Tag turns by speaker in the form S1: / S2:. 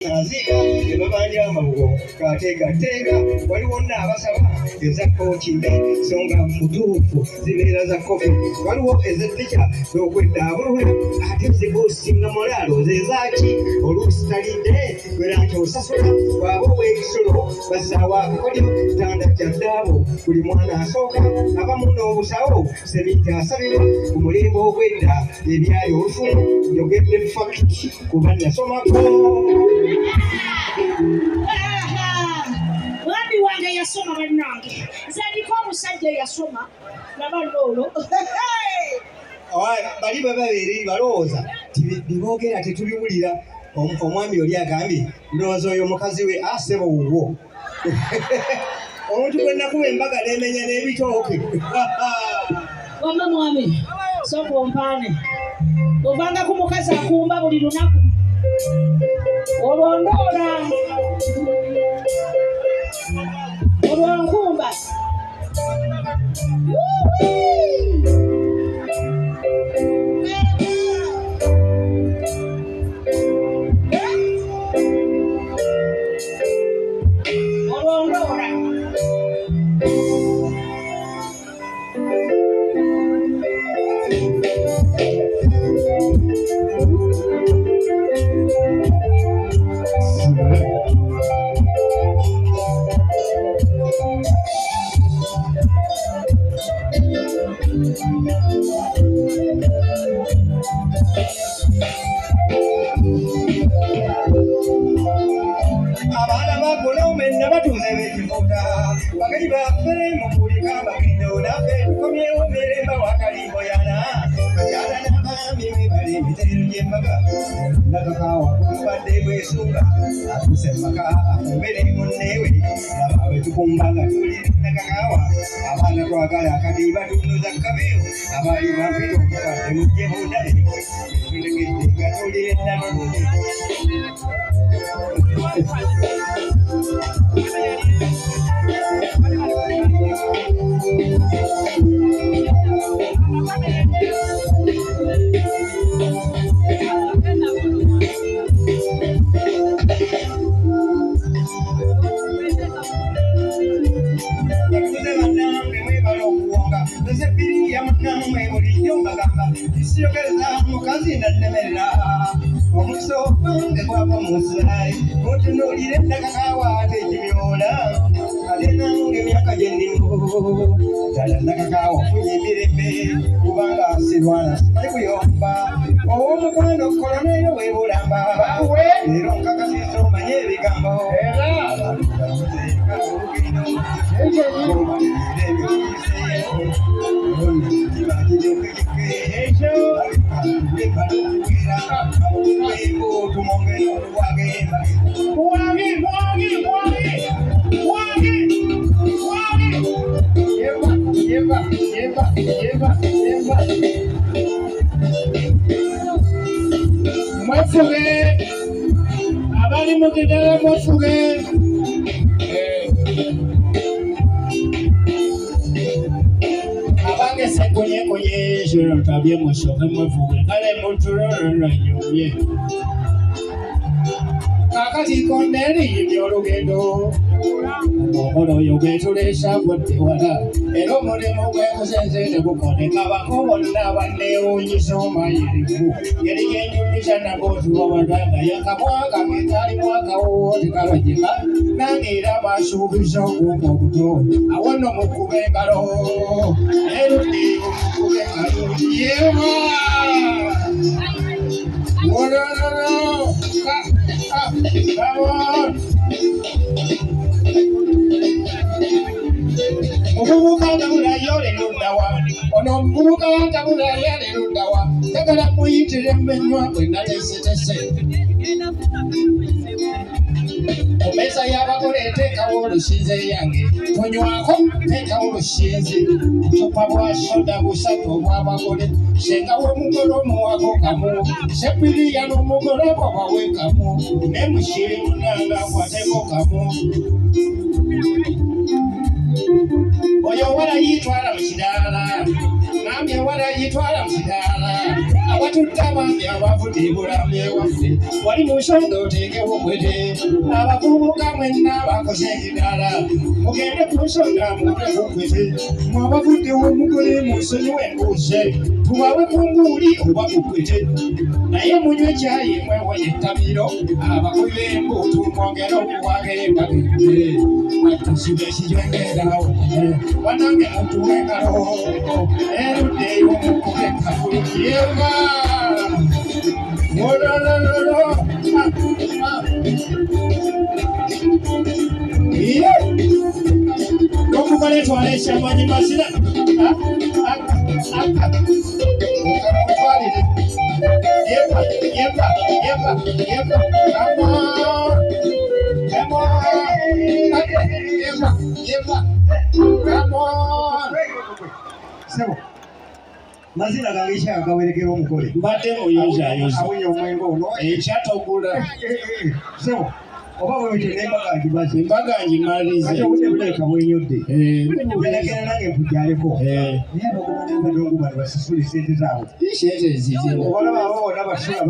S1: Nazika ebabanja amabugo kateekateeka waliwo n'abasaba eza kooti ensonga mutuufu zibeera za kofi waliwo ez'ettica n'okweddaabulula ate zikuusinga mulaalo zezaaki oluusi talidde kwera nti osasula bw'aba ow'ekisolo basaawa akakodyo tanda kyaddaabo buli mwana asooka abamu n'obusawo sebinti asabibwa ku mulembe ogw'edda ebyali olufumu njogedde fakiti kuba nasomako.
S2: Mwami wange yasoma bannange zaliko omusajja yasoma nabalolo
S1: bali bababeeri balowooza biboogera tetubiwulira. Omwami oli agambye ndowooza oyo mukazi we aseba owuwo omuntu gwe nakuba embaga n'emenya n'ebitooke.
S2: wamma mwami sooka ompaane ovanga ku mukazi akumba buli lunaku olwondoola olwankumba olwondoola
S1: abaana bagolome nabatuuze bekifuta bagenyi baffe mukulika bagendo naffe tukomyewo miremba wakalimboyana bakyala n'abaami mwebale emiteero gy'embaga nakakaawa kulubadde bwesunga atuse maka afumbere munneewe laba bwe tukumba nga tulire nakakaawa abaana twagala akadiiba tunuza kabeewo abaali bampita omukadde mujje mundale tutegedde nga tulire nnalungi. Mukazi nannemerera omukiso gwange gwava mu nsirayi mutunuulire nakakaawa ate ekimyola ate nange emyaka gye ndimu ddala nakakaawa ofunye emirembe kubanga sirwana simanyi kuyomba ow'omukwano koloneyo weebulamba leero nkakasiza omanye ebigambo
S3: mwefuge abali mu kidala mwefuge abange sekonyekonye joro tabye mushoke mwefuge kale mutulololonyumye kakati konderi byolugendo omukolo oyo gwetulesha gwetewala era omulimu gwekusenze tegukoneka bako bonna banneewunyisa omayirivu ngeri gyenjumiza nabootuwa badanga yakamwaka getali mwakawo tekalojeka nange era basuubiza okumpa obuto awono mukube engalo erudi omukube engalo yeba wolololo omuvubuka ntabulayo lelundawa ono omuvubuka wantabulayo lelundawa tagala muyitire mmenywa bwenna tesetese omesa y'abagole teekawo olusinze yange tonywako teekawo olusinzi bucupa bwa soda busatu obw'abagole senga w'omugole omuwako kamu sepiriya n'omugole bwabawe kamu ne mushiri munanga akwateko kamu oyo warayitwala mu kidala namye warayitwala mu kidala awatutta bambi abavudde bulambe waffe wali mu nsonda oteekewo kwete abavubuka mwenna bakoze ekidala mugende ku nsonda muteku kwete mwabavuddewo omugole mu nsonyiwe embuuze tubawe ku nguuli oba ku kwete naye munywe ekyayi mwewoye ettamiro abakubi b'embuutu mwongere okuwaga embagende atusibe ekijengerawo wanange mutuwe engalo eruddeyo mukube kakuyemba ololololo nokukola etwala ekyamanyi mazina twalire yemba yemba yemba yemba
S1: Sebo. Mazina gange kyagawerekera omugole.
S3: Mbadde muyonjaayoza.
S1: Awunya omwengo ono.
S3: Ekyatogula.
S1: Sebo. Oba wewe nembaga ngibaze.
S3: Embaga ngimalize.
S1: Ate obuleka mwenyodde. Yalagera nange mpujaleko. Naye abagoma n'embadde oguma ne basasula esente zaabwe.
S3: Sente zizina.
S1: Obalaba abo bonna basula